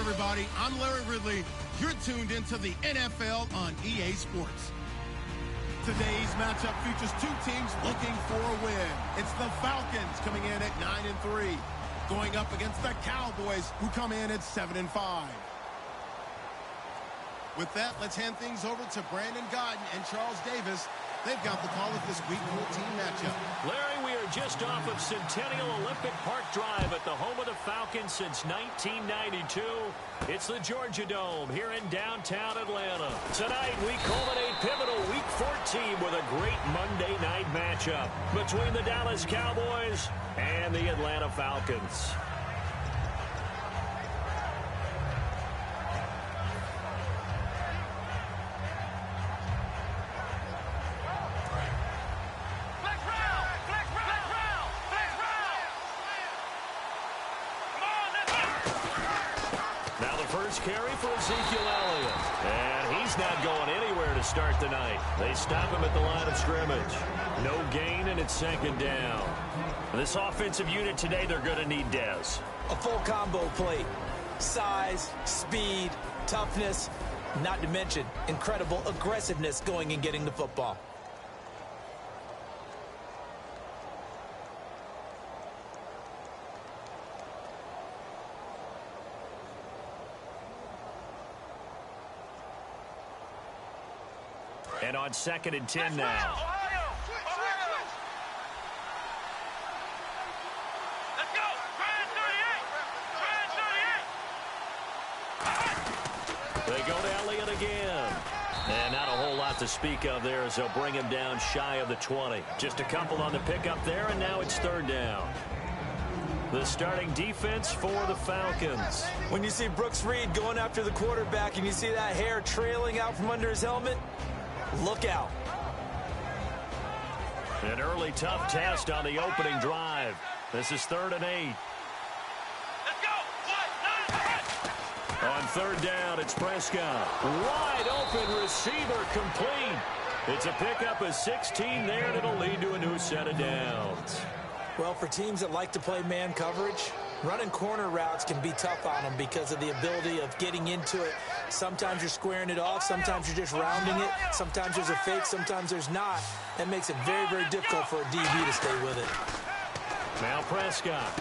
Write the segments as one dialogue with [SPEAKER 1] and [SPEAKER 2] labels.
[SPEAKER 1] everybody. I'm Larry Ridley. You're tuned into the NFL on EA Sports. Today's matchup features two teams looking for a win. It's the Falcons coming in at 9-3, going up against the Cowboys, who come in at 7-5. With that, let's hand things over to Brandon Godden and Charles Davis. They've got the call of this Week 14 matchup.
[SPEAKER 2] Larry, we are just off of Centennial Olympic Park Drive at the home of the Falcons since 1992. It's the Georgia Dome here in downtown Atlanta. Tonight, we culminate pivotal Week 14 with a great Monday night matchup between the Dallas Cowboys and the Atlanta Falcons. Carry for Ezekiel Elliott. And he's not going anywhere to start the night. They stop him at the line of scrimmage. No gain, and it's second down. This offensive unit today, they're going to need Dez.
[SPEAKER 3] A full combo plate. Size, speed, toughness, not to mention incredible aggressiveness going and getting the football.
[SPEAKER 2] And on 2nd and 10 now.
[SPEAKER 4] Let's go. Brand 38.
[SPEAKER 2] They go to Elliott again. And not a whole lot to speak of there as they'll bring him down shy of the 20. Just a couple on the pickup there, and now it's third down. The starting defense for the Falcons.
[SPEAKER 3] When you see Brooks Reed going after the quarterback and you see that hair trailing out from under his helmet, look out.
[SPEAKER 2] An early tough test on the opening drive. This is 3rd and 8.
[SPEAKER 4] Let's go.
[SPEAKER 2] On 3rd down, it's Prescott. Wide open receiver complete. It's a pickup of 16 there, and it'll lead to a new set of downs.
[SPEAKER 3] Well, for teams that like to play man coverage, running corner routes can be tough on them because of the ability of getting into it. Sometimes you're squaring it off. Sometimes you're just rounding it. Sometimes there's a fake. Sometimes there's not. That makes it very, very difficult for a DB to stay with it.
[SPEAKER 2] Now Prescott.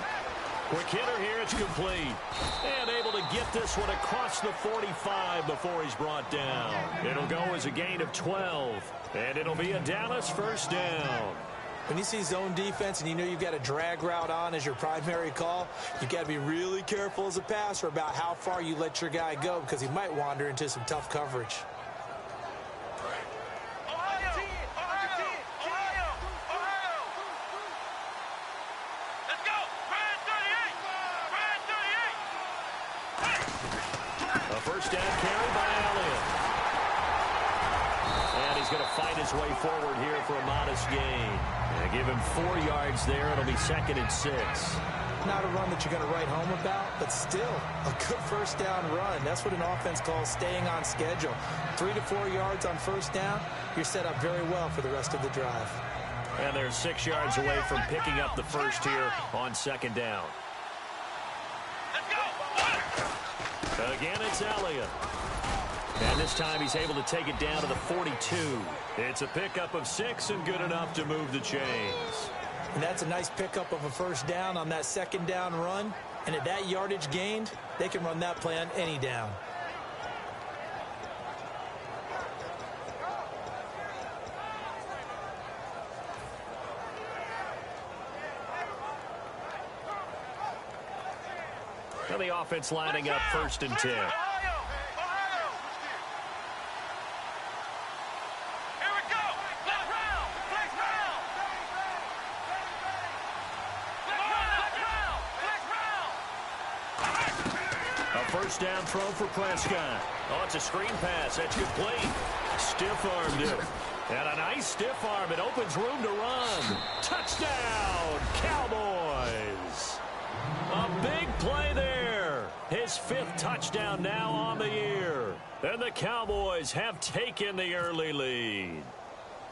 [SPEAKER 2] Quick hitter here. It's complete. And able to get this one across the 45 before he's brought down. It'll go as a gain of 12. And it'll be a Dallas first down.
[SPEAKER 3] When you see zone defense and you know you've got a drag route on as your primary call, you've got to be really careful as a passer about how far you let your guy go because he might wander into some tough coverage.
[SPEAKER 4] Ohio. Let's go. Brand 38.
[SPEAKER 2] A first down carry by Elliott. And he's going to fight his way forward here for a modest gain. And give him 4 yards there. It'll be 2nd and 6.
[SPEAKER 3] Not a run that you're going to write home about, but still a good first down run. That's what an offense calls staying on schedule. 3 to 4 yards on first down, you're set up very well for the rest of the drive.
[SPEAKER 2] And they're 6 yards away from picking up the first here on 2nd down.
[SPEAKER 4] Let's go.
[SPEAKER 2] Again, it's Elliott. And this time he's able to take it down to the 42. It's a pickup of 6 and good enough to move the chains.
[SPEAKER 3] And that's a nice pickup of a first down on that 2nd down run. And at that yardage gained, they can run that play on any down.
[SPEAKER 2] And the offense lining up 1st and 10. First down throw for Prescott. Oh, it's a screen pass. That's complete. Stiff-armed it. And a nice stiff arm. It opens room to run. Touchdown, Cowboys. A big play there. His 5th touchdown now on the year. And the Cowboys have taken the early lead.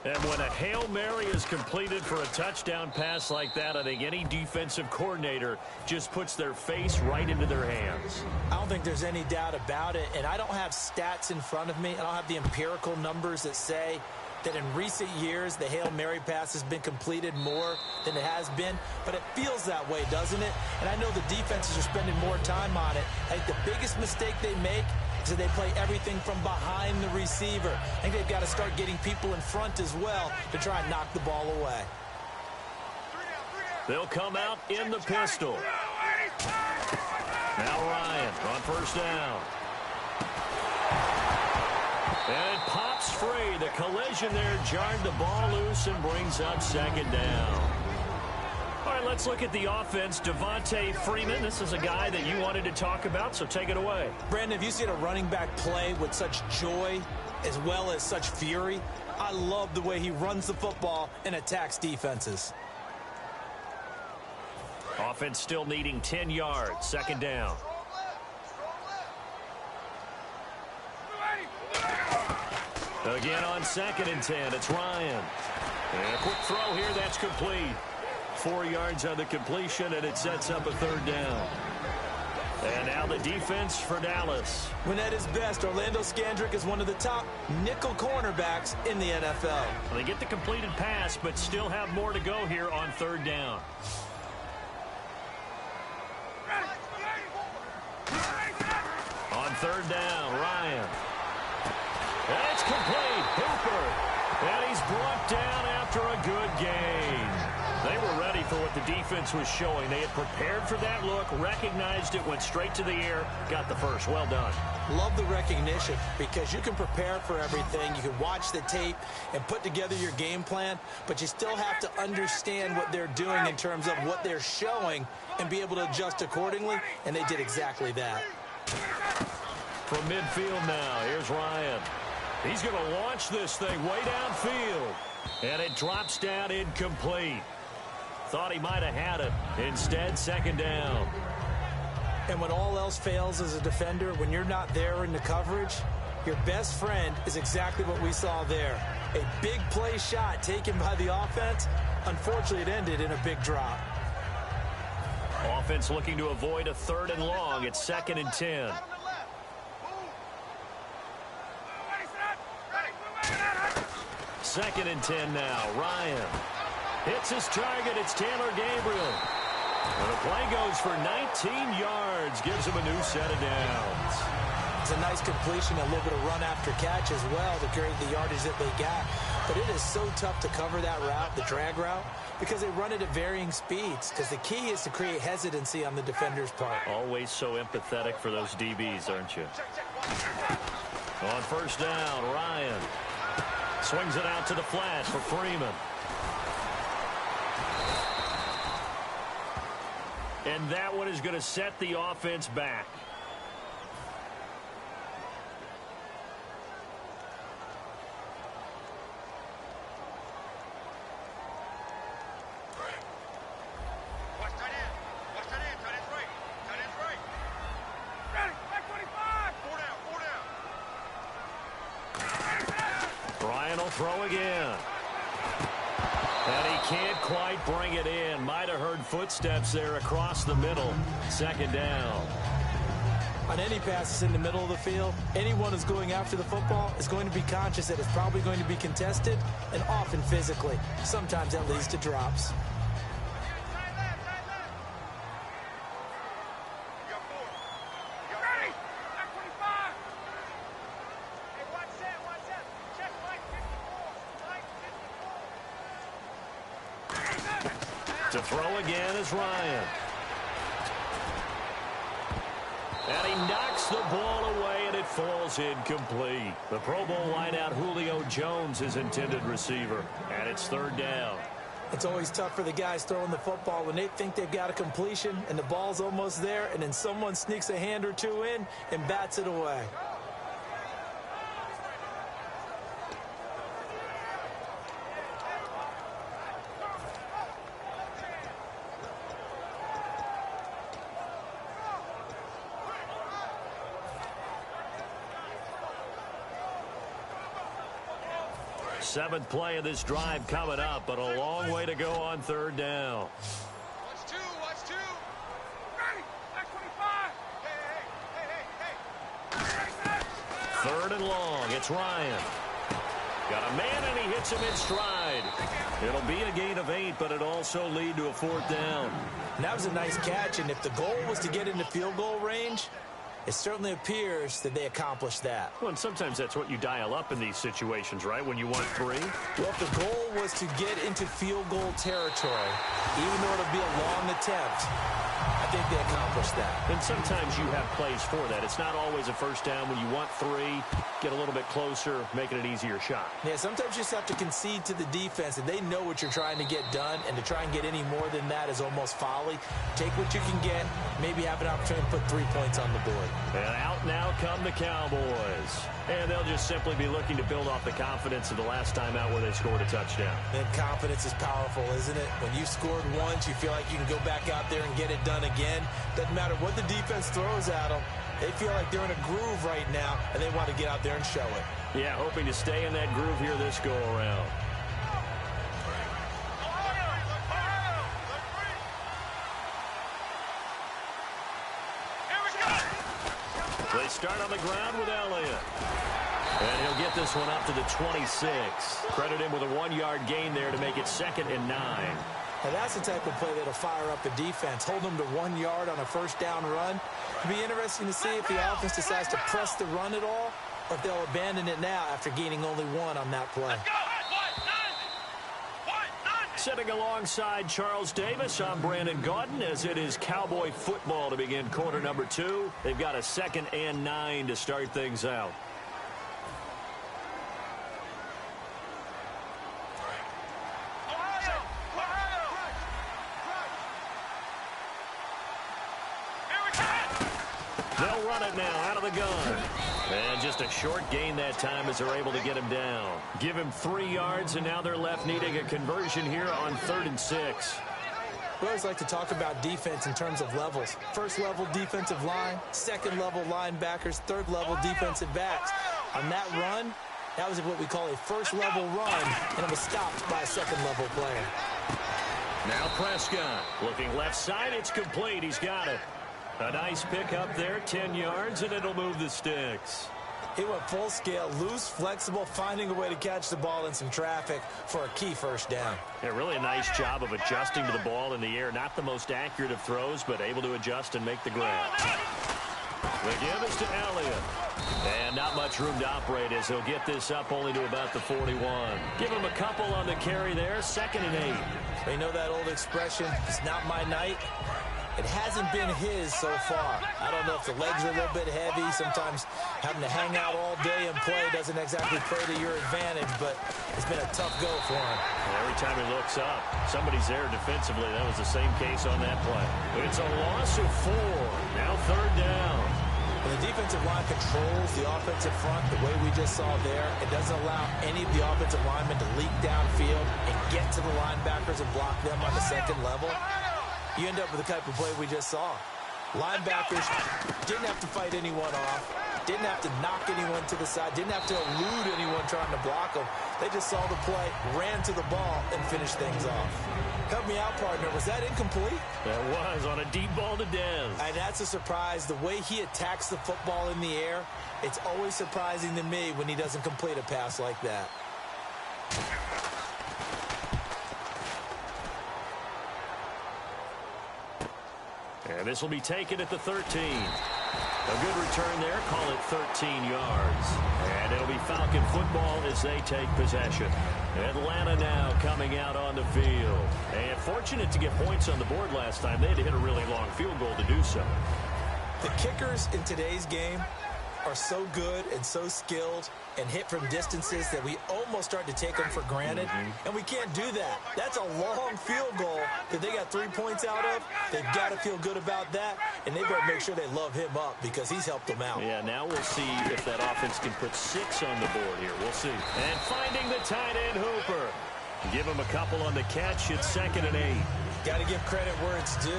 [SPEAKER 2] And when a Hail Mary is completed for a touchdown pass like that, I think any defensive coordinator just puts their face right into their hands.
[SPEAKER 3] I don't think there's any doubt about it, and I don't have stats in front of me. I don't have the empirical numbers that say that in recent years the Hail Mary pass has been completed more than it has been, but it feels that way, doesn't it? And I know the defenses are spending more time on it. I think the biggest mistake they make is that they play everything from behind the receiver. I think they've got to start getting people in front as well to try and knock the ball away.
[SPEAKER 2] They'll come out in the pistol. Now Ryan on first down. And it pops free. The collision there jarred the ball loose and brings up second down. All right, let's look at the offense. Devontae Freeman, this is a guy that you wanted to talk about, so take it away.
[SPEAKER 3] Brandon, have you seen a running back play with such joy as well as such fury? I love the way he runs the football and attacks defenses.
[SPEAKER 2] Offense still needing 10 yards, second down. Again on 2nd and 10, it's Ryan. And a quick throw here, that's complete. 4 yards on the completion, and it sets up a third down. And now the defense for Dallas.
[SPEAKER 3] When at his best, Orlando Scandrick is one of the top nickel cornerbacks in the NFL.
[SPEAKER 2] They get the completed pass, but still have more to go here on third down. On third down, Ryan. And it's complete. Hooper. And he's brought down after a good gain. They were ready for what the defense was showing. They had prepared for that look, recognized it, went straight to the air, got the first. Well done.
[SPEAKER 3] Love the recognition because you can prepare for everything. You can watch the tape and put together your game plan, but you still have to understand what they're doing in terms of what they're showing and be able to adjust accordingly, and they did exactly that.
[SPEAKER 2] From midfield now, here's Ryan. He's going to launch this thing way downfield, and it drops down incomplete. Thought he might have had it. Instead, second down.
[SPEAKER 3] And when all else fails as a defender, when you're not there in the coverage, your best friend is exactly what we saw there. A big play shot taken by the offense. Unfortunately, it ended in a big drop.
[SPEAKER 2] Offense looking to avoid a third and long. It's 2nd and 10. Second and 10 now. Ryan hits his target. It's Taylor Gabriel. And the play goes for 19 yards. Gives him a new set of downs.
[SPEAKER 3] It's a nice completion, a little bit of run after catch as well to create the yardage that they got. But it is so tough to cover that route, the drag route, because they run it at varying speeds. Because the key is to create hesitancy on the defender's part.
[SPEAKER 2] Always so empathetic for those DBs, aren't you? On first down, Ryan swings it out to the flat for Freeman. And that one is going to set the offense back. Ryan will throw again. And he can't quite bring it in. Might have heard footsteps there across the middle. Second down.
[SPEAKER 3] On any passes in the middle of the field, anyone who's going after the football is going to be conscious that it's probably going to be contested and often physically. Sometimes that leads to drops.
[SPEAKER 2] To throw again is Ryan. And he knocks the ball away, and it falls incomplete. The Pro Bowl wideout Julio Jones is intended receiver, and it's third down.
[SPEAKER 3] It's always tough for the guys throwing the football when they think they've got a completion and the ball's almost there, and then someone sneaks a hand or two in and bats it away.
[SPEAKER 2] 7th play of this drive coming up, but a long way to go on 3rd down.
[SPEAKER 4] Watch two. Ready. Back 25. Hey.
[SPEAKER 2] 3rd and long. It's Ryan. Got a man, and he hits him in stride. It'll be a gain of 8, but it also lead to a 4th down.
[SPEAKER 3] And that was a nice catch, and if the goal was to get into field goal range, it certainly appears that they accomplished that.
[SPEAKER 2] Well, and sometimes that's what you dial up in these situations, right, when you want 3?
[SPEAKER 3] Well, if the goal was to get into field goal territory, even though it'll be a long attempt, I think they accomplished that.
[SPEAKER 2] And sometimes you have plays for that. It's not always a first down when you want 3, get a little bit closer, make it an easier shot.
[SPEAKER 3] Yeah, sometimes you just have to concede to the defense, and they know what you're trying to get done, and to try and get any more than that is almost folly. Take what you can get, maybe have an opportunity to put 3 points on the board.
[SPEAKER 2] And out now come the Cowboys. And they'll just simply be looking to build off the confidence of the last time out where they scored a touchdown.
[SPEAKER 3] And confidence is powerful, isn't it? When you scored once, you feel like you can go back out there and get it done again. Doesn't matter what the defense throws at them. They feel like they're in a groove right now, and they want to get out there and show it.
[SPEAKER 2] Yeah, hoping to stay in that groove here this go-around. They start on the ground with Elliott. And he'll get this one up to the 26. Credit him with a 1-yard gain there to make it 2nd and 9.
[SPEAKER 3] Now that's the type of play that'll fire up the defense. Hold them to 1 yard on a first down run. It'll be interesting to see if the offense decides to press the run at all, or if they'll abandon it now after gaining only 1 on that play.
[SPEAKER 2] Sitting alongside Charles Davis, I'm Brandon Gaudin, as it is Cowboy football to begin quarter number 2. They've got a 2nd and 9 to start things out. They'll run it now out of the gun. And just a short gain that time as they're able to get him down. Give him 3 yards, and now they're left needing a conversion here on 3rd and 6.
[SPEAKER 3] We always like to talk about defense in terms of levels. First level defensive line, second level linebackers, third level defensive backs. On that run, that was what we call a first level run, and it was stopped by a second level player.
[SPEAKER 2] Now Prescott looking left side. It's complete. He's got it. A nice pick up there, 10 yards, and it'll move the sticks.
[SPEAKER 3] He went full scale, loose, flexible, finding a way to catch the ball in some traffic for a key first down.
[SPEAKER 2] Yeah, really a nice job of adjusting to the ball in the air. Not the most accurate of throws, but able to adjust and make the grab. The give is to Elliott. And not much room to operate as he'll get this up only to about the 41. Give him a couple on the carry there, 2nd and 8.
[SPEAKER 3] You know that old expression, it's not my night? It hasn't been his so far. I don't know if the legs are a little bit heavy. Sometimes having to hang out all day and play doesn't exactly play to your advantage, but it's been a tough go for him.
[SPEAKER 2] Every time he looks up, somebody's there defensively. That was the same case on that play. It's a loss of 4. Now 3rd down.
[SPEAKER 3] When the defensive line controls the offensive front the way we just saw there, it doesn't allow any of the offensive linemen to leak downfield and get to the linebackers and block them on the second level. You end up with the type of play we just saw. Linebackers didn't have to fight anyone off, didn't have to knock anyone to the side, didn't have to elude anyone trying to block them. They just saw the play, ran to the ball, and finished things off. Help me out, partner. Was that incomplete?
[SPEAKER 2] That was on a deep ball to Dez.
[SPEAKER 3] And that's a surprise. The way he attacks the football in the air, it's always surprising to me when he doesn't complete a pass like that.
[SPEAKER 2] And this will be taken at the 13. A good return there. Call it 13 yards. And it'll be Falcon football as they take possession. Atlanta now coming out on the field. And fortunate to get points on the board last time. They had to hit a really long field goal to do so.
[SPEAKER 3] The kickers in today's game are so good and so skilled and hit from distances that we almost start to take them for granted. And we can't do that. That's a long field goal that they got 3 points out of. They've got to feel good about that, and they better make sure they love him up because he's helped them out.
[SPEAKER 2] Yeah, now we'll see if that offense can put 6 on the board here. We'll see. And finding the tight end Hooper. Give him a couple on the catch. It's 2nd and 8.
[SPEAKER 3] Got to give credit where it's due.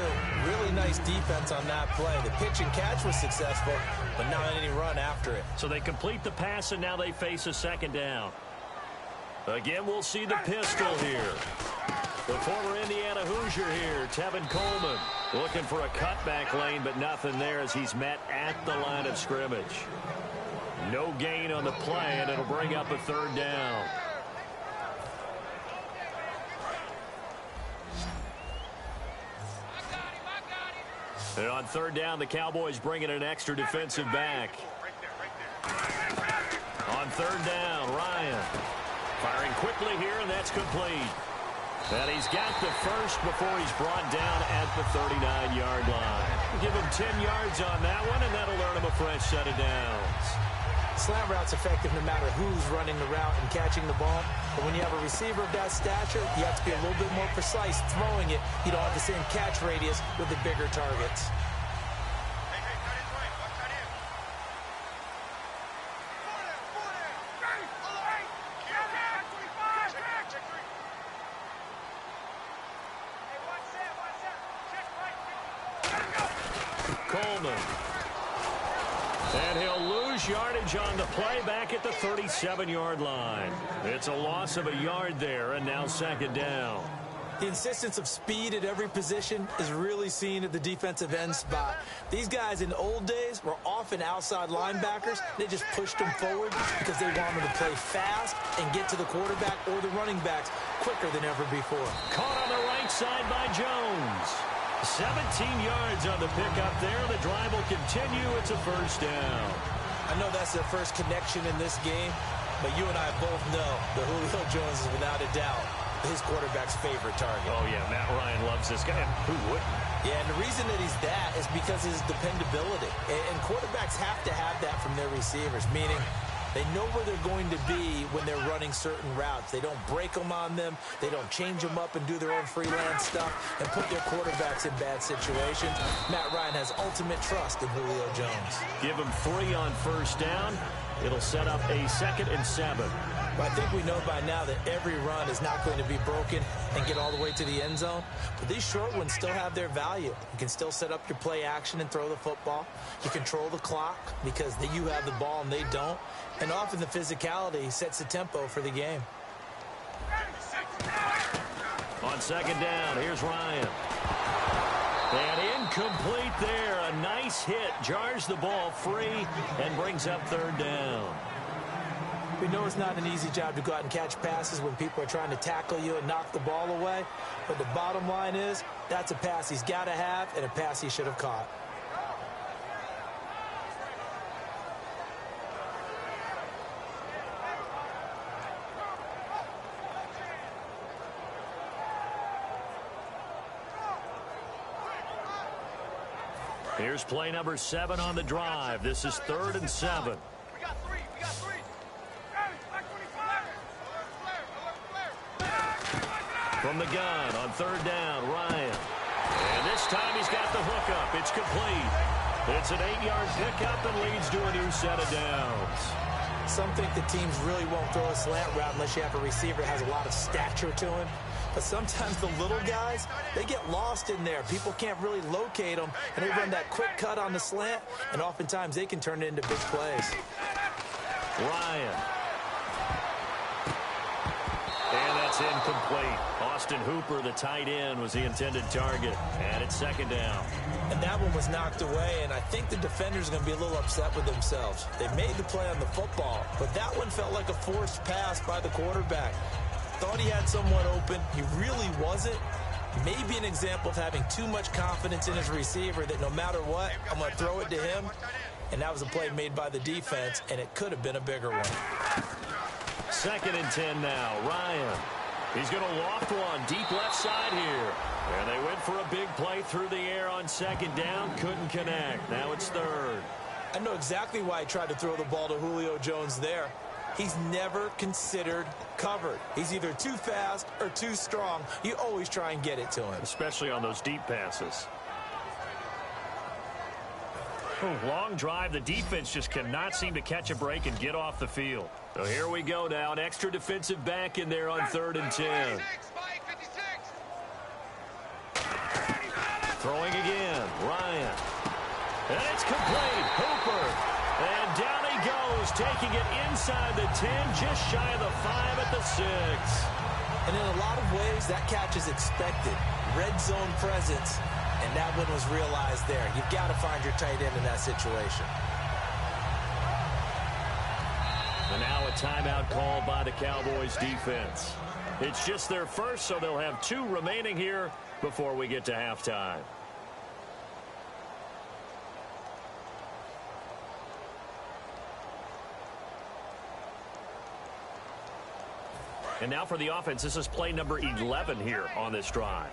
[SPEAKER 3] Really nice defense on that play. The pitch and catch was successful, but not any run after it.
[SPEAKER 2] So they complete the pass, and now they face a 2nd down. Again, we'll see the pistol here. The former Indiana Hoosier here, Tevin Coleman, looking for a cutback lane, but nothing there as he's met at the line of scrimmage. No gain on the play, and it'll bring up a third down. And on third down, the Cowboys bring in an extra defensive back. On third down, Ryan firing quickly here, and that's complete. And he's got the first before he's brought down at the 39-yard line. Give him 10 yards on that one, and that'll earn him a fresh set of downs.
[SPEAKER 3] Slant route's effective no matter who's running the route and catching the ball. But when you have a receiver of that stature, you have to be a little bit more precise throwing it. You don't have the same catch radius with the bigger targets.
[SPEAKER 2] Coleman. And he'll lose yardage on the play back at the 37-yard line. It's a loss of a yard there, and now second down.
[SPEAKER 3] The insistence of speed at every position is really seen at the defensive end spot. These guys in the old days were often outside linebackers. They just pushed them forward because they wanted to play fast and get to the quarterback or the running backs quicker than ever before.
[SPEAKER 2] Caught on the right side by Jones. 17 yards on the pickup there. The drive will continue. It's a first down.
[SPEAKER 3] I know that's their first connection in this game, but you and I both know that Julio Jones is without a doubt his quarterback's favorite target.
[SPEAKER 2] Oh, yeah, Matt Ryan loves this guy. Who wouldn't?
[SPEAKER 3] Yeah, and the reason that he's that is because of his dependability. And quarterbacks have to have that from their receivers, meaning they know where they're going to be when they're running certain routes. They don't break them on them. They don't change them up and do their own freelance stuff and put their quarterbacks in bad situations. Matt Ryan has ultimate trust in Julio Jones.
[SPEAKER 2] Give him 3 on first down. It'll set up a 2nd and 7.
[SPEAKER 3] But I think we know by now that every run is not going to be broken and get all the way to the end zone. But these short ones still have their value. You can still set up your play action and throw the football. You control the clock because you have the ball and they don't. And often the physicality sets the tempo for the game.
[SPEAKER 2] On second down, here's Ryan. And incomplete there. A nice hit. Jars the ball free and brings up third down.
[SPEAKER 3] We know it's not an easy job to go out and catch passes when people are trying to tackle you and knock the ball away. But the bottom line is that's a pass he's got to have and a pass he should have caught.
[SPEAKER 2] Here's play number 7 on the drive. This is 3rd and 7.
[SPEAKER 4] We got three.
[SPEAKER 2] From the gun on third down, Ryan. And this time he's got the hookup. It's complete. It's an 8-yard pickup and leads to a new set of downs.
[SPEAKER 3] Some think the teams really won't throw a slant route unless you have a receiver that has a lot of stature to him. But sometimes the little guys, they get lost in there. People can't really locate them, and they run that quick cut on the slant, and oftentimes they can turn it into big plays.
[SPEAKER 2] Ryan. And that's incomplete. Austin Hooper, the tight end, was the intended target. And it's second down.
[SPEAKER 3] And that one was knocked away, and I think the defenders are going to be a little upset with themselves. They made the play on the football, but that one felt like a forced pass by the quarterback. Thought he had someone open. He really wasn't. Maybe an example of having too much confidence in his receiver that no matter what, I'm going to throw it to him. And that was a play made by the defense, and it could have been a bigger one.
[SPEAKER 2] 2nd and 10 now. Ryan. He's going to loft one deep left side here. And they went for a big play through the air on second down. Couldn't connect. Now it's 3rd.
[SPEAKER 3] I know exactly why he tried to throw the ball to Julio Jones there. He's never considered covered. He's either too fast or too strong. You always try and get it to him.
[SPEAKER 2] Especially on those deep passes. Long drive. The defense just cannot seem to catch a break and get off the field. So here we go now. An extra defensive back in there on 3rd and 10. Throwing again. Ryan. And it's complete. Hooper. And down he goes He's taking it inside the 10, just shy of the 5 at the 6.
[SPEAKER 3] And in a lot of ways, that catch is expected. Red zone presence, and that one was realized there. You've got to find your tight end in that situation.
[SPEAKER 2] And now a timeout called by the Cowboys defense. It's just their first, so they'll have 2 remaining here before we get to halftime. And now for the offense, this is play number 11 here on this drive.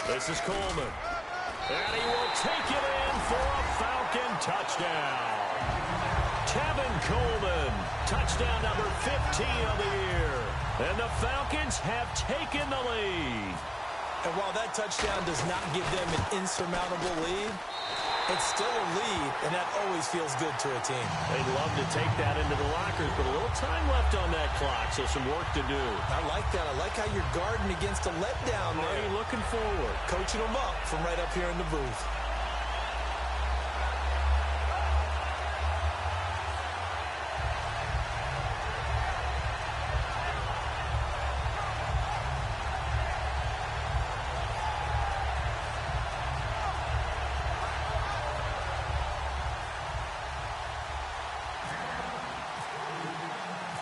[SPEAKER 2] This is Coleman. And he will take it in for a Falcon touchdown. Tevin Coleman, touchdown number 15 of the year. And the Falcons have taken the lead.
[SPEAKER 3] And while that touchdown does not give them an insurmountable lead, it's still a lead, and that always feels good to a team.
[SPEAKER 2] They'd love to take that into the lockers, but a little time left on that clock, so some work to do.
[SPEAKER 3] I like that. I like how you're guarding against a letdown there.
[SPEAKER 2] Already looking forward.
[SPEAKER 3] Coaching them up from right up here in the booth.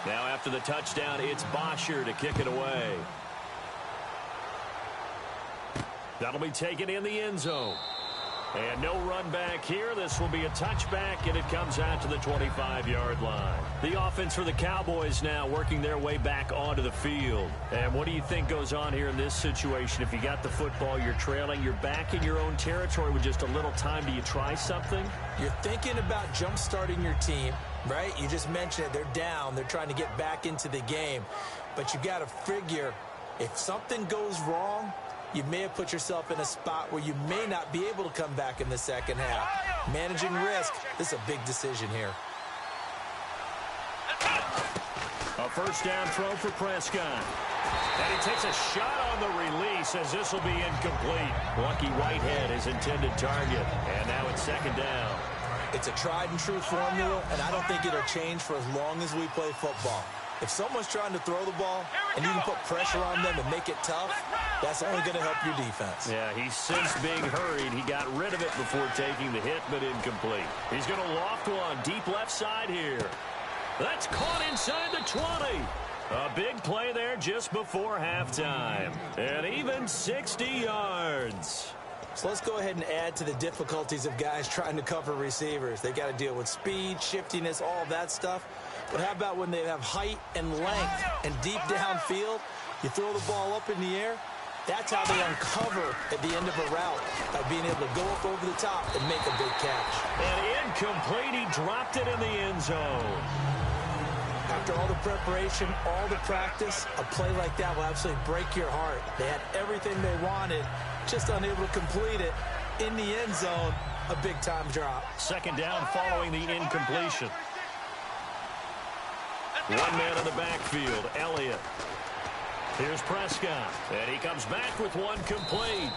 [SPEAKER 2] Now after the touchdown, it's Bosher to kick it away. That'll be taken in the end zone. And no run back here. This will be a touchback, and it comes out to the 25-yard line. The offense for the Cowboys now working their way back onto the field. And what do you think goes on here in this situation? If you got the football, you're trailing, you're back in your own territory with just a little time. Do you try something?
[SPEAKER 3] You're thinking about jump-starting your team, right? You just mentioned it. They're down. They're trying to get back into the game. But you got to figure if something goes wrong, you may have put yourself in a spot where you may not be able to come back in the second half. Managing risk, this is a big decision here.
[SPEAKER 2] A first down throw for Prescott. And he takes a shot on the release as this will be incomplete. Lucky Whitehead, his intended target. And now it's second down.
[SPEAKER 3] It's a tried and true formula, and I don't think it'll change for as long as we play football. If someone's trying to throw the ball and you can put pressure on them and make it tough, that's only going to help your defense.
[SPEAKER 2] Yeah, he's since being hurried. He got rid of it before taking the hit, but incomplete. He's going to loft one deep left side here. That's caught inside the 20. A big play there just before halftime. And even 60 yards.
[SPEAKER 3] So let's go ahead and add to the difficulties of guys trying to cover receivers. They got to deal with speed, shiftiness, all of that stuff. But how about when they have height and length and deep downfield? You throw the ball up in the air. That's how they uncover at the end of a route, by being able to go up over the top and make a big catch.
[SPEAKER 2] And incomplete. He dropped it in the end zone.
[SPEAKER 3] After all the preparation, all the practice, a play like that will absolutely break your heart. They had everything they wanted, just unable to complete it. In the end zone, a big-time drop.
[SPEAKER 2] Second down following the incompletion. One man in the backfield, Elliott. Here's Prescott, and he comes back with one complete.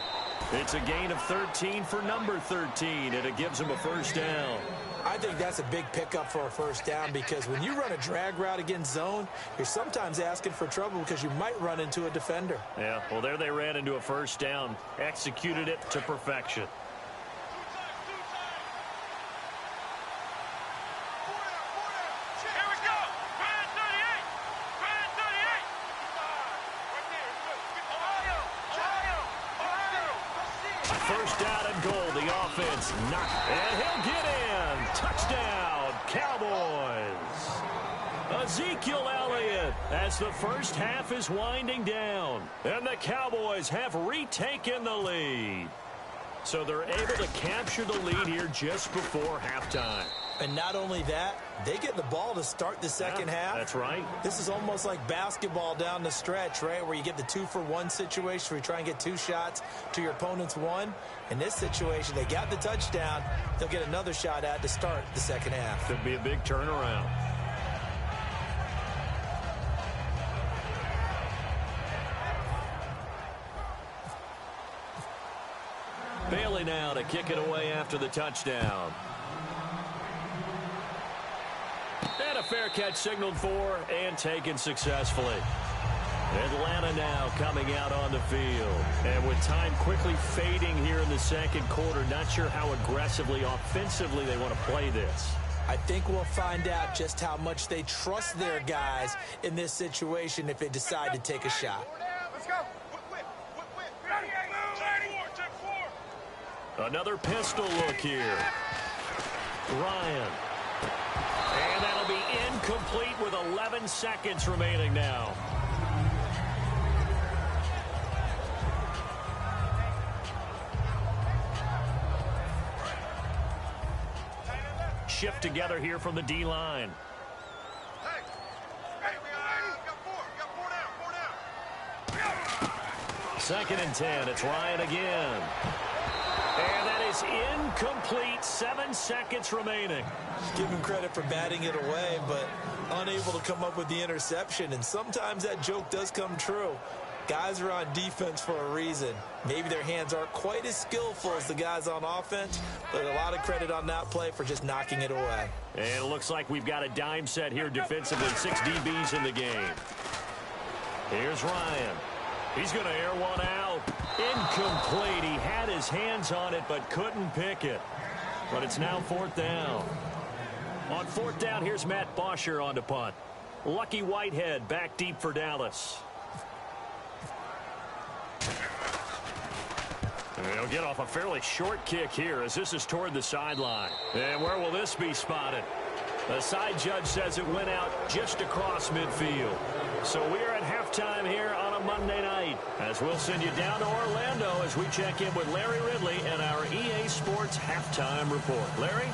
[SPEAKER 2] It's a gain of 13 for number 13, and it gives him a first down.
[SPEAKER 3] I think that's a big pickup for a first down, because when you run a drag route against zone, you're sometimes asking for trouble because you might run into a defender.
[SPEAKER 2] Yeah, well, there they ran into a first down, executed it to perfection. First down and goal, the offense knocked, and he'll get in. Touchdown, Cowboys. Ezekiel Elliott as the first half is winding down, and the Cowboys have retaken the lead. So they're able to capture the lead here just before halftime.
[SPEAKER 3] And not only that, they get the ball to start the second half.
[SPEAKER 2] That's right.
[SPEAKER 3] This is almost like basketball down the stretch, right, where you get the 2-for-1 situation where you try and get 2 shots to your opponent's 1. In this situation, they got the touchdown. They'll get another shot at to start the second half.
[SPEAKER 2] Could be a big turnaround. Bailey now to kick it away after the touchdown. And a fair catch signaled for and taken successfully. Atlanta now coming out on the field. And with time quickly fading here in the second quarter, not sure how aggressively, offensively they want to play this.
[SPEAKER 3] I think we'll find out just how much they trust their guys in this situation if they decide to take a shot.
[SPEAKER 4] Let's go. Check four.
[SPEAKER 2] Another pistol look here. Ryan. And that'll be incomplete with 11 seconds remaining now. Shift together here from the D-line.
[SPEAKER 4] Hey, got four down.
[SPEAKER 2] Second and 10. It's Ryan again. And that is incomplete. 7 seconds remaining.
[SPEAKER 3] Give him credit for batting it away, but unable to come up with the interception. And sometimes that joke does come true. Guys are on defense for a reason. Maybe their hands aren't quite as skillful as the guys on offense, but a lot of credit on that play for just knocking it away.
[SPEAKER 2] And it looks like we've got a dime set here defensively. 6 DBs in the game. Here's Ryan. He's going to air one out. Incomplete. He had his hands on it but couldn't pick it. But it's now 4th down. On 4th down, here's Matt Bosher on the punt. Lucky Whitehead back deep for Dallas. They'll get off a fairly short kick here as this is toward the sideline. And where will this be spotted? The side judge says it went out just across midfield. So we are at halftime here on a Monday night as we'll send you down to Orlando as we check in with Larry Ridley and our EA Sports Halftime Report. Larry?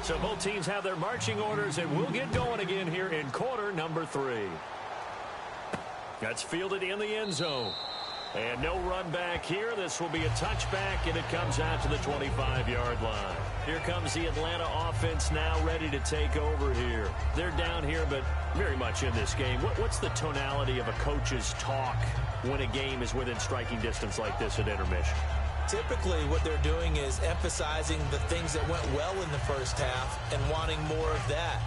[SPEAKER 2] So both teams have their marching orders, and we'll get going again here in quarter number 3. That's fielded in the end zone. And no run back here. This will be a touchback, and it comes out to the 25-yard line. Here comes the Atlanta offense now ready to take over here. They're down here, but very much in this game. What's the tonality of a coach's talk when a game is within striking distance like this at intermission?
[SPEAKER 3] Typically, what they're doing is emphasizing the things that went well in the first half and wanting more of that.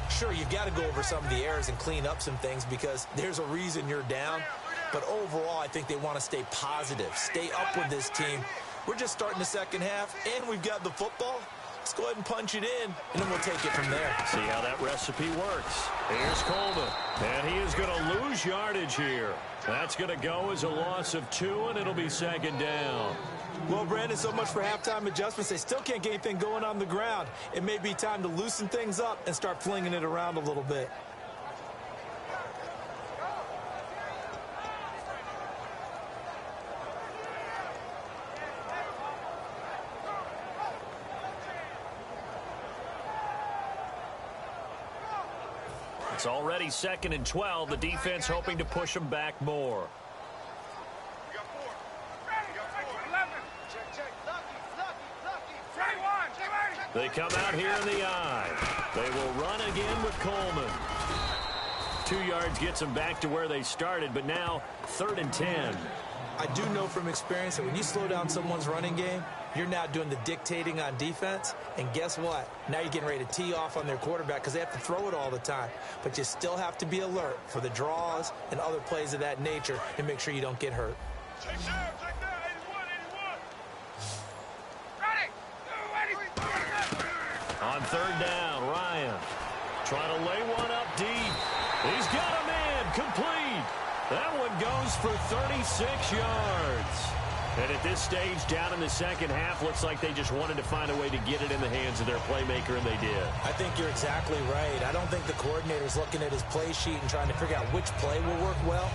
[SPEAKER 3] Sure, you've got to go over some of the errors and clean up some things because there's a reason you're down. But overall, I think they want to stay positive, stay up with this team. We're just starting the second half, and we've got the football. Let's go ahead and punch it in, and then we'll take it from there.
[SPEAKER 2] See how that recipe works. Here's Coleman, and he is going to lose yardage here. That's going to go as a loss of 2, and it'll be second down.
[SPEAKER 3] Well, Brandon, so much for halftime adjustments. They still can't get anything going on the ground. It may be time to loosen things up and start flinging it around a little bit.
[SPEAKER 2] It's already 2nd and 12. The defense hoping to push them back more. They come out here in the eye. They will run again with Coleman. 2 yards gets them back to where they started, but now 3rd and 10.
[SPEAKER 3] I do know from experience that when you slow down someone's running game, you're now doing the dictating on defense. And guess what? Now you're getting ready to tee off on their quarterback because they have to throw it all the time. But you still have to be alert for the draws and other plays of that nature and make sure you don't get hurt.
[SPEAKER 4] Check down, 81.
[SPEAKER 2] On 3rd down, Ryan trying to lay one up deep. He's got a man complete. That one goes for 36 yards. And at this stage, down in the second half, looks like they just wanted to find a way to get it in the hands of their playmaker, and they did.
[SPEAKER 3] I think you're exactly right. I don't think the coordinator's looking at his play sheet and trying to figure out which play will work well.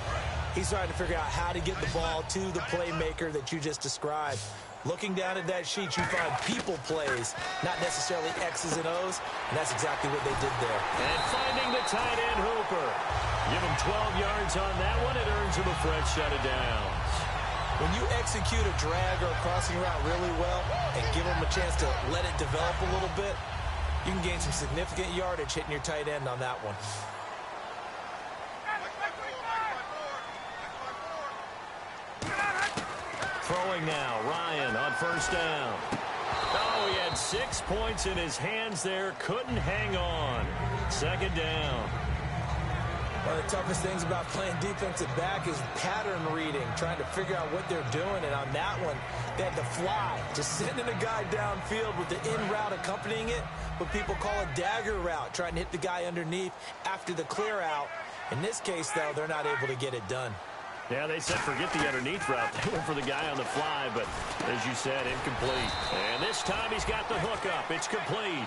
[SPEAKER 3] He's trying to figure out how to get the ball to the playmaker that you just described. Looking down at that sheet, you find people plays, not necessarily X's and O's, and that's exactly what they did there.
[SPEAKER 2] And finding the tight end, Hooper. Give him 12 yards on that one. It earns him a fresh set of downs.
[SPEAKER 3] When you execute a drag or a crossing route really well and give them a chance to let it develop a little bit, you can gain some significant yardage hitting your tight end on that one.
[SPEAKER 2] Throwing now, Ryan on first down. Oh, he had 6 points in his hands there. Couldn't hang on. Second down.
[SPEAKER 3] One of the toughest things about playing defensive back is pattern reading, trying to figure out what they're doing. And on that one, they had to fly, just sending a guy downfield with the in route accompanying it, what people call a dagger route, trying to hit the guy underneath after the clear out. In this case, though, they're not able to get it done.
[SPEAKER 2] Yeah, they said forget the underneath route. They went for the guy on the fly, but as you said, incomplete. And this time he's got the hook up. It's complete.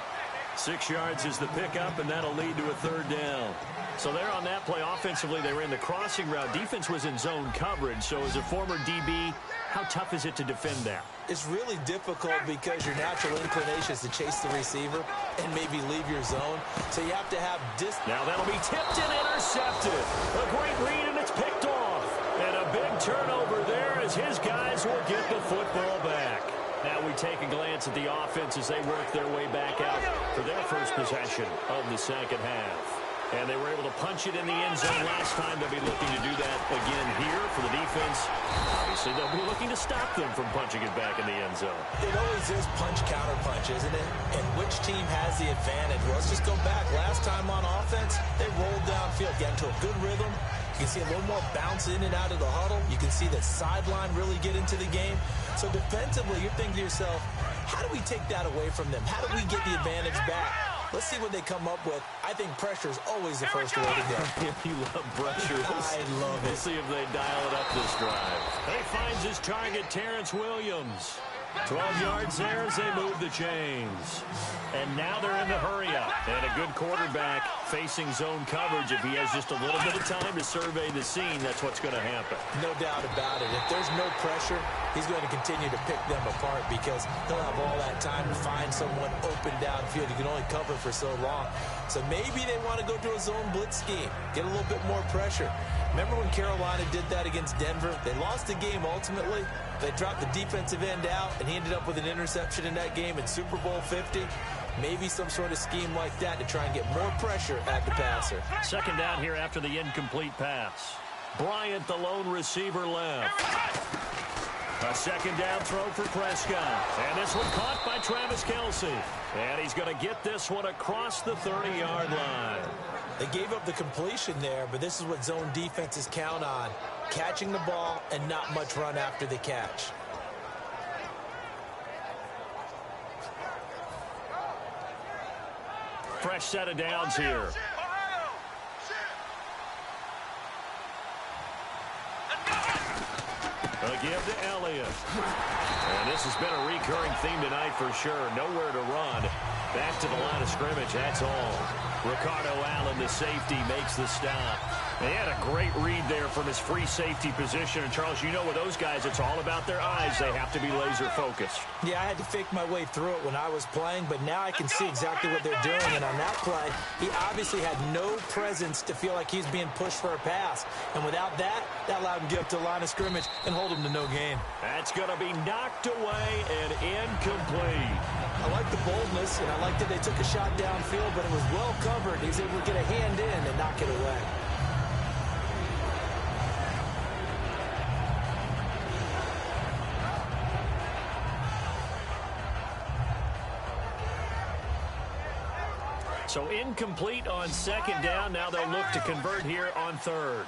[SPEAKER 2] 6 yards is the pickup, and that'll lead to a third down. So there on that play, offensively, they ran the crossing route. Defense was in zone coverage. So as a former DB, how tough is it to defend that?
[SPEAKER 3] It's really difficult because your natural inclination is to chase the receiver and maybe leave your zone. So you have to have distance.
[SPEAKER 2] Now that'll be tipped and intercepted. A great read, and it's picked off. And a big turnover there as his guys will get the football back. Now we take a glance at the offense as they work their way back out for their first possession of the second half. And they were able to punch it in the end zone last time. They'll be looking to do that again here for the defense. Obviously, they'll be looking to stop them from punching it back in the end zone.
[SPEAKER 3] It always is punch-counter-punch, isn't it? And which team has the advantage? Well, let's just go back. Last time on offense, they rolled downfield, got into a good rhythm. You can see a little more bounce in and out of the huddle. You can see the sideline really get into the game. So defensively, you're thinking to yourself, how do we take that away from them? How do we get the advantage back? Let's see what they come up with. I think pressure is always the first way to go.
[SPEAKER 2] You love pressure.
[SPEAKER 3] I love it.
[SPEAKER 2] We'll see if they dial it up this drive. He finds his target, Terrence Williams. 12 yards there as they move the chains. And now they're in the hurry-up. And a good quarterback facing zone coverage. If he has just a little bit of time to survey the scene, that's what's going to happen.
[SPEAKER 3] No doubt about it. If there's no pressure, he's going to continue to pick them apart because he'll have all that time to find someone open downfield. You can only cover for so long. So maybe they want to go to a zone blitz scheme, get a little bit more pressure. Remember when Carolina did that against Denver? They lost the game ultimately. They dropped the defensive end out, and he ended up with an interception in that game in Super Bowl 50. Maybe some sort of scheme like that to try and get more pressure at the passer.
[SPEAKER 2] Second down here after the incomplete pass. Bryant, the lone receiver, left. A second down throw for Prescott. And this one caught by Travis Kelce. And he's going to get this one across the 30-yard line.
[SPEAKER 3] They gave up the completion there, but this is what zone defenses count on. Catching the ball and not much run after the catch.
[SPEAKER 2] Fresh set of downs here. A give to Elliott. And this has been a recurring theme tonight for sure. Nowhere to run. Back to the line of scrimmage, that's all. Ricardo Allen, the safety, makes the stop. They had a great read there from his free safety position. And, Charles, you know with those guys, it's all about their eyes. They have to be laser-focused.
[SPEAKER 3] Yeah, I had to fake my way through it when I was playing, but now I can see exactly what they're doing. And on that play, he obviously had no presence to feel like he's being pushed for a pass. And without that, that allowed him to get up to the line of scrimmage and hold him to no gain.
[SPEAKER 2] That's going to be knocked away and incomplete.
[SPEAKER 3] I like the boldness, and I like that they took a shot downfield, but it was well covered. He was able to get a hand in and knock it away.
[SPEAKER 2] So incomplete on second down. Now they'll look to convert here on third.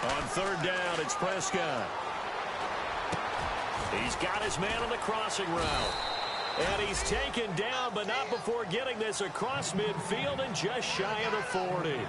[SPEAKER 2] On third down, it's Prescott. He's got his man on the crossing route. And he's taken down, but not before getting this across midfield and just shy of the 40.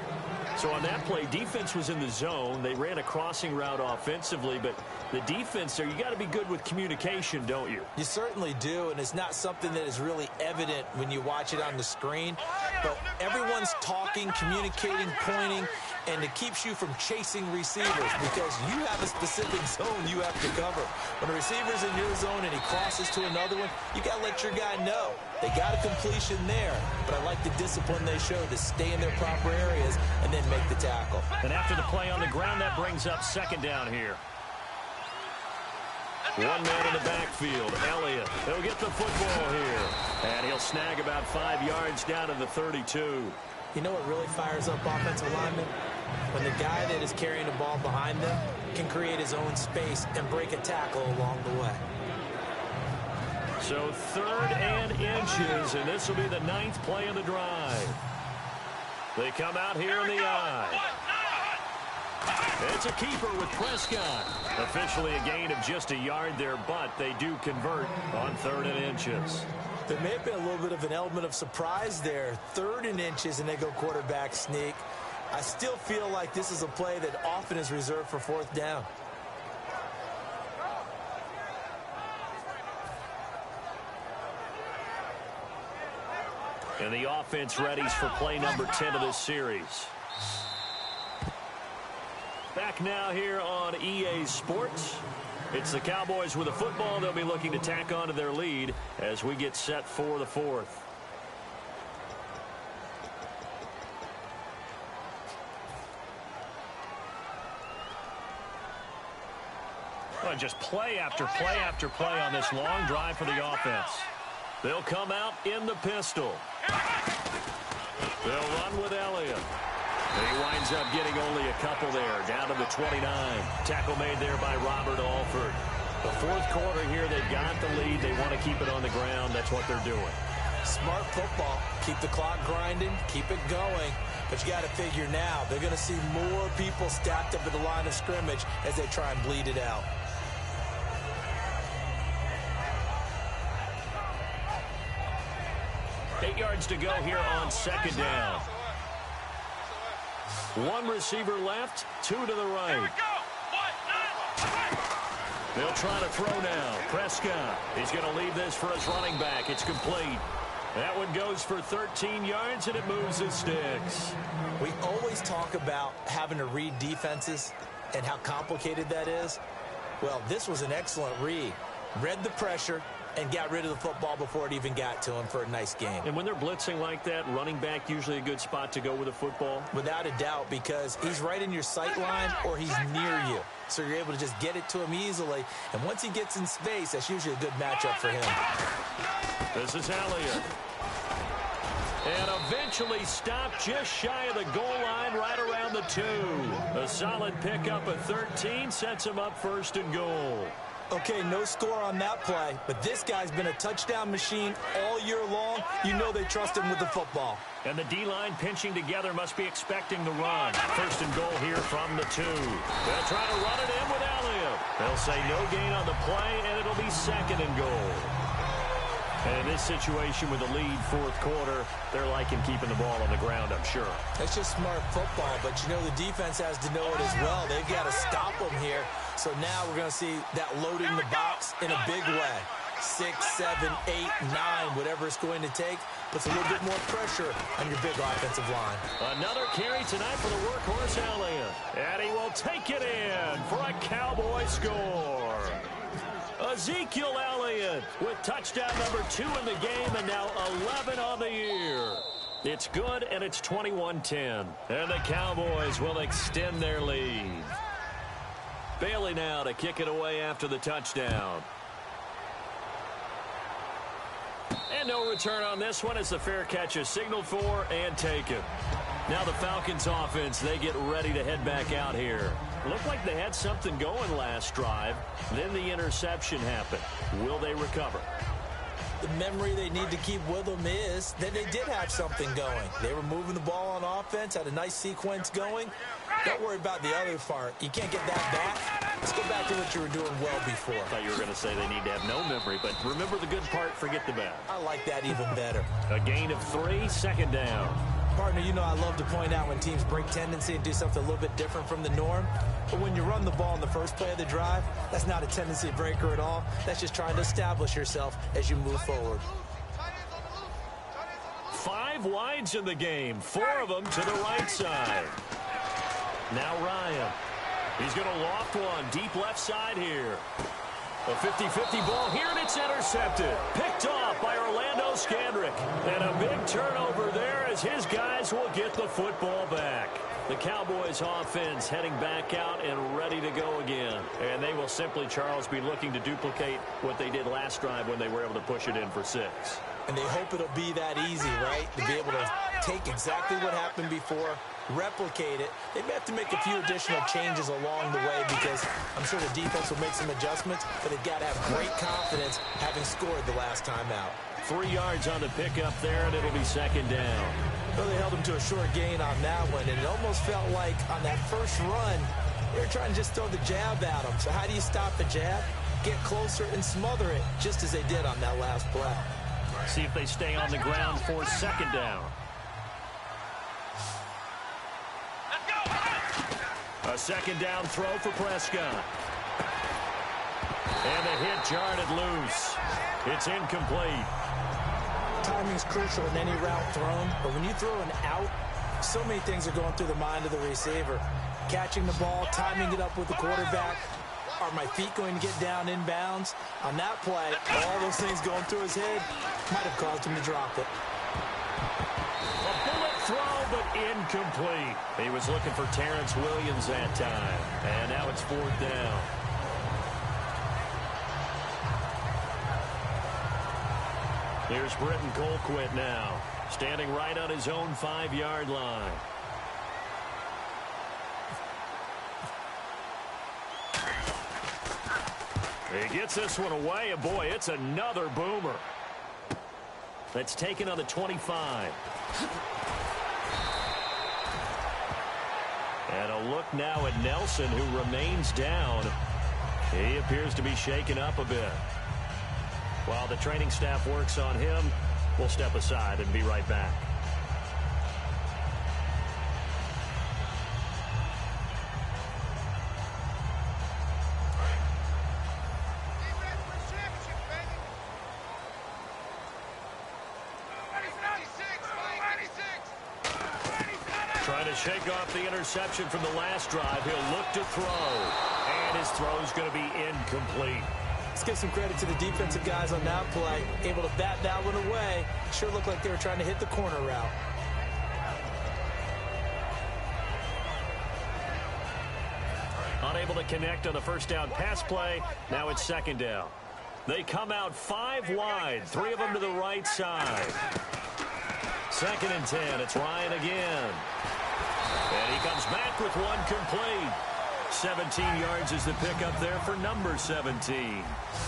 [SPEAKER 2] So on that play, defense was in the zone. They ran a crossing route offensively, but the defense there, you got to be good with communication, don't you?
[SPEAKER 3] You certainly do, and it's not something that is really evident when you watch it on the screen. But everyone's talking, communicating, pointing, and it keeps you from chasing receivers because you have a specific zone you have to cover. When a receiver's in your zone and he crosses to another one, you got to let your guy know. They got a completion there, but I like the discipline they showed to stay in their proper areas and then make the tackle.
[SPEAKER 2] And after the play on the ground, that brings up second down here. One man in the backfield, Elliott. He'll get the football here. And he'll snag about 5 yards down to the 32.
[SPEAKER 3] You know what really fires up offensive linemen? When the guy that is carrying the ball behind them can create his own space and break a tackle along the way.
[SPEAKER 2] So 3rd and inches, and this will be the 9th play of the drive. They come out here in the eye. It's a keeper with Prescott. Officially a gain of just a yard there, but they do convert on 3rd and inches.
[SPEAKER 3] There may have been a little bit of an element of surprise there. 3rd and inches, and they go quarterback sneak. I still feel like this is a play that often is reserved for 4th down.
[SPEAKER 2] And the offense readies for play number 10 of this series. Back now here on EA Sports. It's the Cowboys with a football. They'll be looking to tack on to their lead as we get set for the 4th. Well, just play after play after play on this long drive for the offense. They'll come out in the pistol. They'll run with Elliott. He winds up getting only a couple there, down to the 29. Tackle made there by Robert Alford. The 4th quarter here, they've got the lead. They want to keep it on the ground. That's what they're doing.
[SPEAKER 3] Smart football. Keep the clock grinding. Keep it going. But you got to figure now, they're going to see more people stacked up at the line of scrimmage as they try and bleed it out.
[SPEAKER 2] Eight yards to go here on 2nd down. One receiver left, 2 to the right. They'll try to throw now. Prescott, he's going to leave this for his running back. It's complete. That one goes for 13 yards, and it moves the sticks.
[SPEAKER 3] We always talk about having to read defenses and how complicated that is. Well, this was an excellent read. Read the pressure and got rid of the football before it even got to him for a nice game.
[SPEAKER 2] And when they're blitzing like that, running back usually a good spot to go with a football?
[SPEAKER 3] Without a doubt, because he's right in your sight line or he's near you. So you're able to just get it to him easily. And once he gets in space, that's usually a good matchup for him.
[SPEAKER 2] This is Elliott. And eventually stopped just shy of the goal line right around the 2. A solid pickup of 13 sets him up 1st and goal.
[SPEAKER 3] Okay, no score on that play, but this guy's been a touchdown machine all year long. You know they trust him with the football.
[SPEAKER 2] And the D-line pinching together must be expecting the run. 1st and goal here from the 2. They'll try to run it in with Elliott. They'll say no gain on the play, and it'll be 2nd and goal. And in this situation with the lead 4th quarter, they're liking keeping the ball on the ground, I'm sure.
[SPEAKER 3] That's just smart football, but you know the defense has to know it as well. They've got to stop them here. So now we're going to see that loading the box in a big way. 6, 7, 8, 9, whatever it's going to take, puts a little bit more pressure on your big offensive line.
[SPEAKER 2] Another carry tonight for the workhorse Elliott. And he will take it in for a Cowboy score. Ezekiel Elliott with touchdown number 2 in the game and now 11 on the year. It's good, and it's 21-10. And the Cowboys will extend their lead. Bailey now to kick it away after the touchdown. And no return on this one as the fair catch is signaled for and taken. Now the Falcons offense, they get ready to head back out here. Looked like they had something going last drive. Then the interception happened. Will they recover?
[SPEAKER 3] The memory they need to keep with them is that they did have something going. They were moving the ball on offense, had a nice sequence going. Don't worry about the other part. You can't get that back. Let's go back to what you were doing well before.
[SPEAKER 2] I thought you were going to say they need to have no memory, but remember the good part, forget the bad.
[SPEAKER 3] I like that even better.
[SPEAKER 2] A gain of 3, 2nd down.
[SPEAKER 3] Partner, you know I love to point out when teams break tendency and do something a little bit different from the norm. But when you run the ball in the first play of the drive, that's not a tendency breaker at all. That's just trying to establish yourself as you move forward.
[SPEAKER 2] 5 wides in the game, 4 of them to the right side. Now Ryan. He's going to loft one deep left side here. A 50-50 ball here, and it's intercepted. Picked off by Orlando Scandrick. And a big turnover there as his guys will get the football back. The Cowboys offense heading back out and ready to go again. And they will simply, Charles, be looking to duplicate what they did last drive when they were able to push it in for 6.
[SPEAKER 3] And they hope it'll be that easy, right? To be able to take exactly what happened before, replicate it. They may have to make a few additional changes along the way because I'm sure the defense will make some adjustments, but they've got to have great confidence having scored the last time out.
[SPEAKER 2] 3 yards on the pickup there, and it'll be second down.
[SPEAKER 3] Well, they held him to a short gain on that one, and it almost felt like on that first run, they were trying to just throw the jab at him. So how do you stop the jab? Get closer and smother it, just as they did on that last play.
[SPEAKER 2] See if they stay on the ground for second down. A second down throw for Prescott. And the hit jarred it loose. It's incomplete.
[SPEAKER 3] Timing's crucial in any route thrown, but when you throw an out, so many things are going through the mind of the receiver. Catching the ball, timing it up with the quarterback. Are my feet going to get down inbounds? On that play, all those things going through his head might have caused him to drop it.
[SPEAKER 2] A bullet throw, but incomplete. He was looking for Terrence Williams that time. And now it's 4th down. Here's Britton Colquitt now, standing right on his own 5-yard line. He gets this one away, and boy, it's another boomer. That's taken on the 25. And a look now at Nelson, who remains down. He appears to be shaken up a bit. While the training staff works on him, we'll step aside and be right back. Trying to shake off the interception from the last drive. He'll look to throw. And his throw's going to be incomplete.
[SPEAKER 3] Let's give some credit to the defensive guys on that play. Able to bat that one away. Sure looked like they were trying to hit the corner route.
[SPEAKER 2] Unable to connect on the first down pass play. Now it's second down. They come out 5 wide. 3 of them to the right side. 2nd and 10. It's Ryan again. And he comes back with one complete. 17 yards is the pickup there for number 17.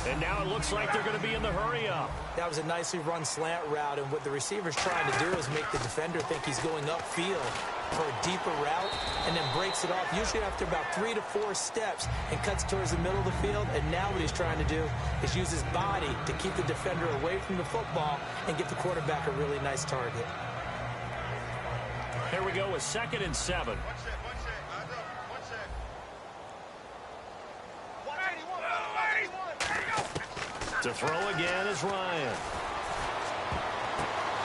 [SPEAKER 2] And now it looks like they're going to be in the hurry-up.
[SPEAKER 3] That was a nicely run slant route, and what the receiver's trying to do is make the defender think he's going upfield for a deeper route and then breaks it off, usually after about 3 to 4 steps, and cuts towards the middle of the field. And now what he's trying to do is use his body to keep the defender away from the football and give the quarterback a really nice target.
[SPEAKER 2] Here we go with 2nd and 7. To throw again is Ryan.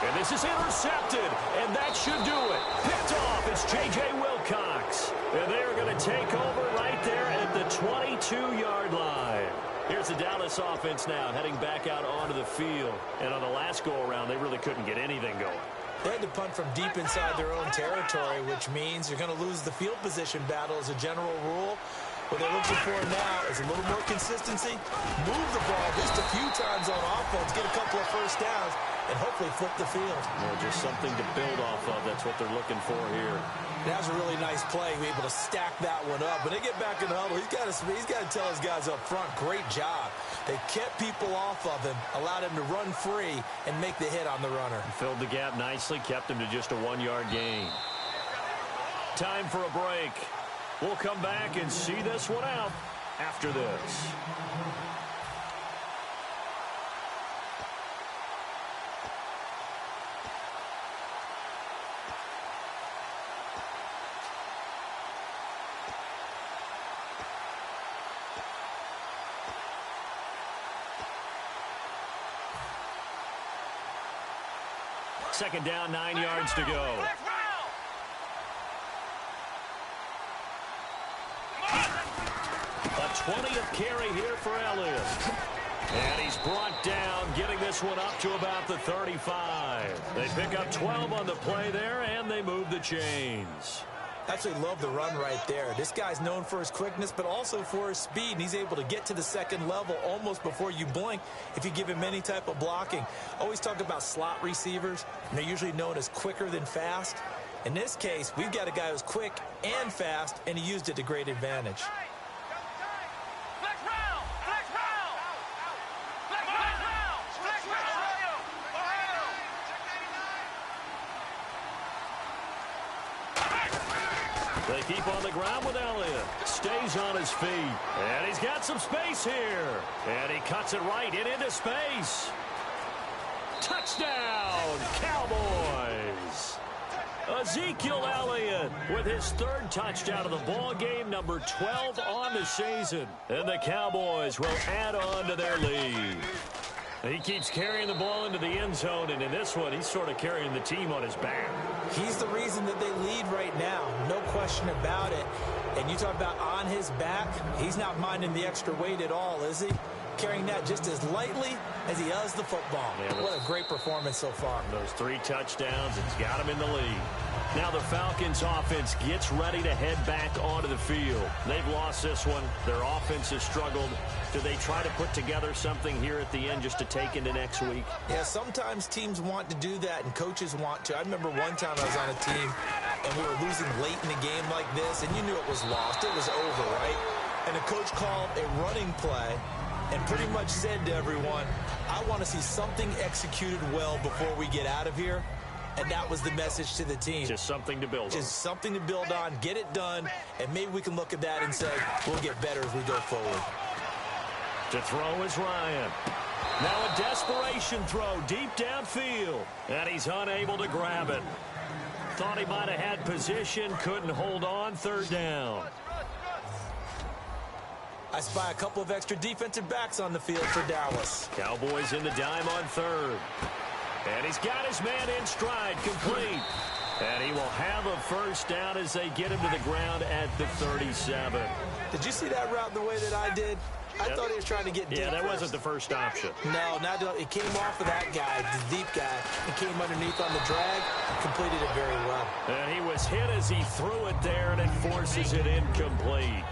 [SPEAKER 2] And this is intercepted, and that should do it. Picked off, it's J.J. Wilcox. And they are going to take over right there at the 22-yard line. Here's the Dallas offense now, heading back out onto the field. And on the last go-around, they really couldn't get anything going.
[SPEAKER 3] They had to punt from deep inside their own territory, which means you're going to lose the field position battle as a general rule. What they're looking for now is a little more consistency, move the ball just a few times on offense, get a couple of first downs, and hopefully flip the field.
[SPEAKER 2] Well, just something to build off of. That's what they're looking for here.
[SPEAKER 3] That was a really nice play, be able to stack that one up. When they get back in the huddle, he's got to tell his guys up front, great job. They kept people off of him, allowed him to run free, and make the hit on the runner.
[SPEAKER 2] Filled the gap nicely, kept him to just a 1-yard gain. Time for a break. We'll come back and see this one out after this. Second down, 9 yards to go. 20th carry here for Elliott. And he's brought down, getting this one up to about the 35. They pick up 12 on the play there, and they move the chains.
[SPEAKER 3] Absolutely love the run right there. This guy's known for his quickness, but also for his speed, and he's able to get to the second level almost before you blink if you give him any type of blocking. Always talk about slot receivers, and they're usually known as quicker than fast. In this case, we've got a guy who's quick and fast, and he used it to great advantage.
[SPEAKER 2] They keep on the ground with Elliott. Stays on his feet. And he's got some space here. And he cuts it right into space. Touchdown, Cowboys. Ezekiel Elliott with his third touchdown of the ball game, number 12 on the season. And the Cowboys will add on to their lead. He keeps carrying the ball into the end zone, and in this one, he's sort of carrying the team on his back.
[SPEAKER 3] He's the reason that they lead right now, no question about it. And you talk about on his back, he's not minding the extra weight at all, is he? Carrying that just as lightly as he does the football. Yeah, what a great performance so far.
[SPEAKER 2] Those 3 touchdowns, it's got him in the lead. Now the Falcons offense gets ready to head back onto the field. They've lost this one. Their offense has struggled. Do they try to put together something here at the end just to take into next week?
[SPEAKER 3] Yeah, sometimes teams want to do that and coaches want to. I remember one time I was on a team and we were losing late in a game like this, and you knew it was lost. It was over, right? And the coach called a running play and pretty much said to everyone, I want to see something executed well before we get out of here. And that was the message to the team.
[SPEAKER 2] Just something to build on.
[SPEAKER 3] Just something to build on, get it done, and maybe we can look at that and say, we'll get better as we go forward.
[SPEAKER 2] To throw is Ryan. Now a desperation throw deep downfield. And he's unable to grab it. Thought he might have had position, couldn't hold on, third down.
[SPEAKER 3] I spy a couple of extra defensive backs on the field for Dallas.
[SPEAKER 2] Cowboys in the dime on third. And he's got his man in stride, complete. And he will have a first down as they get him to the ground at the 37.
[SPEAKER 3] Did you see that route the way that I did? I thought he was trying to get deep.
[SPEAKER 2] Yeah, that wasn't the first option.
[SPEAKER 3] No, it came off of that guy, the deep guy. It came underneath on the drag, completed it very well.
[SPEAKER 2] And he was hit as he threw it there, and it forces it incomplete.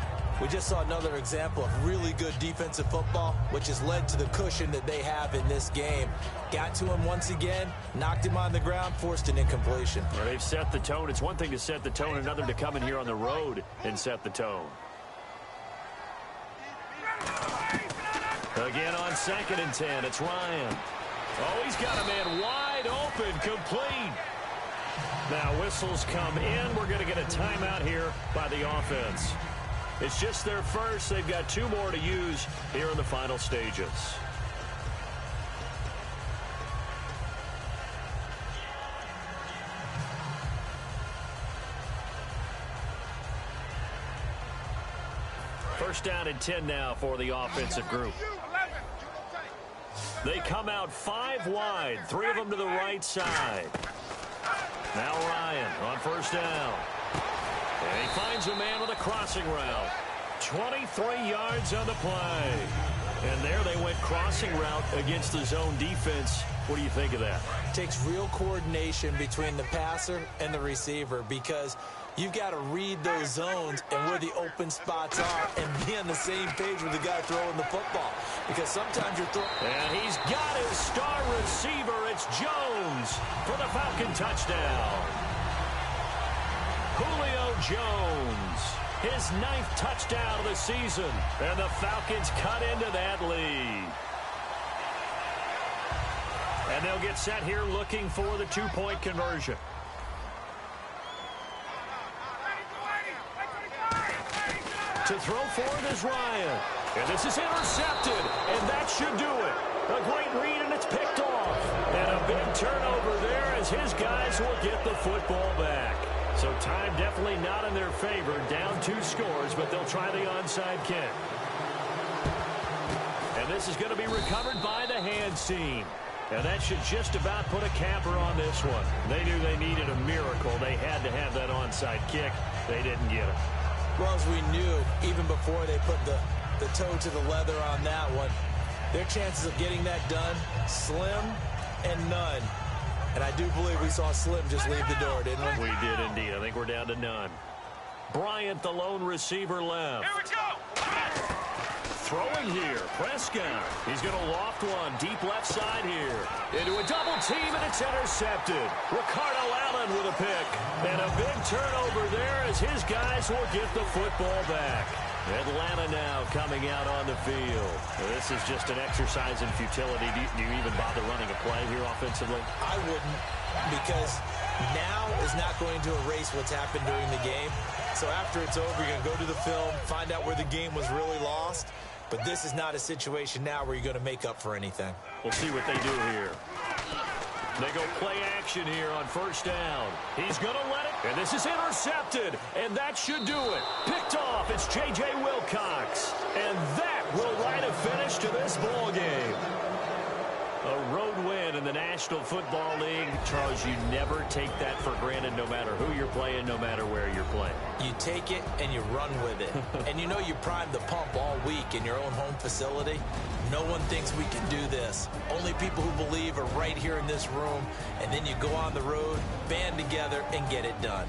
[SPEAKER 3] We just saw another example of really good defensive football, which has led to the cushion that they have in this game. Got to him once again, knocked him on the ground, forced an incompletion.
[SPEAKER 2] Well, they've set the tone. It's one thing to set the tone, another to come in here on the road and set the tone. Again on 2nd and 10, it's Ryan. Oh, he's got a man wide open, complete. Now whistles come in. We're going to get a timeout here by the offense. It's just their first. They've got 2 more to use here in the final stages. First down and 10 now for the offensive group. They come out 5 wide, 3 of them to the right side. Now Ryan on first down. And he finds a man with a crossing route. 23 yards on the play. And there they went crossing route against the zone defense. What do you think of that?
[SPEAKER 3] It takes real coordination between the passer and the receiver because you've got to read those zones and where the open spots are and be on the same page with the guy throwing the football. Because sometimes you're throwing...
[SPEAKER 2] And he's got his star receiver. It's Jones for the Falcon touchdown. Julio Jones, his 9th touchdown of the season, and the Falcons cut into that lead. And they'll get set here looking for the 2-point conversion. To throw forward is Ryan. And this is intercepted, and that should do it. A great read, and it's picked off. And a big turnover there as his guys will get the football back. So time definitely not in their favor. Down 2 scores, but they'll try the onside kick. And this is going to be recovered by the hands team. And that should just about put a capper on this one. They knew they needed a miracle. They had to have that onside kick. They didn't get it.
[SPEAKER 3] Well, as we knew, even before they put the the toe to the leather on that one. Their chances of getting that done, slim and none. And I do believe we saw Slim just leave the door, didn't we?
[SPEAKER 2] We did indeed. I think we're down to none. Bryant, the lone receiver left.
[SPEAKER 4] Here we go.
[SPEAKER 2] Throwing here, Prescott. He's going to loft one deep left side here. Into a double team, and it's intercepted. Ricardo Allen with a pick. And a big turnover there as his guys will get the football back. Atlanta now coming out on the field. This is just an exercise in futility. Do you even bother running a play here offensively?
[SPEAKER 3] I wouldn't, because now is not going to erase what's happened during the game. So after it's over, you're going to go to the film, find out where the game was really lost. But this is not a situation now where you're going to make up for anything.
[SPEAKER 2] We'll see what they do here. They go play action here on first down. He's going to let it, and this is intercepted, and that should do it. Picked off, it's J.J. Wilcox, and that will write a finish to this ball game. A road win in the National Football League. Charles, you never take that for granted no matter who you're playing, no matter where you're playing.
[SPEAKER 3] You take it and you run with it. And you know you primed the pump all week in your own home facility. No one thinks we can do this. Only people who believe are right here in this room. And then you go on the road, band together, and get it done.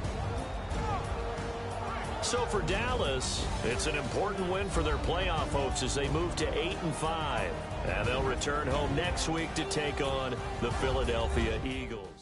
[SPEAKER 2] So for Dallas, it's an important win for their playoff hopes as they move to 8-5. And they'll return home next week to take on the Philadelphia Eagles.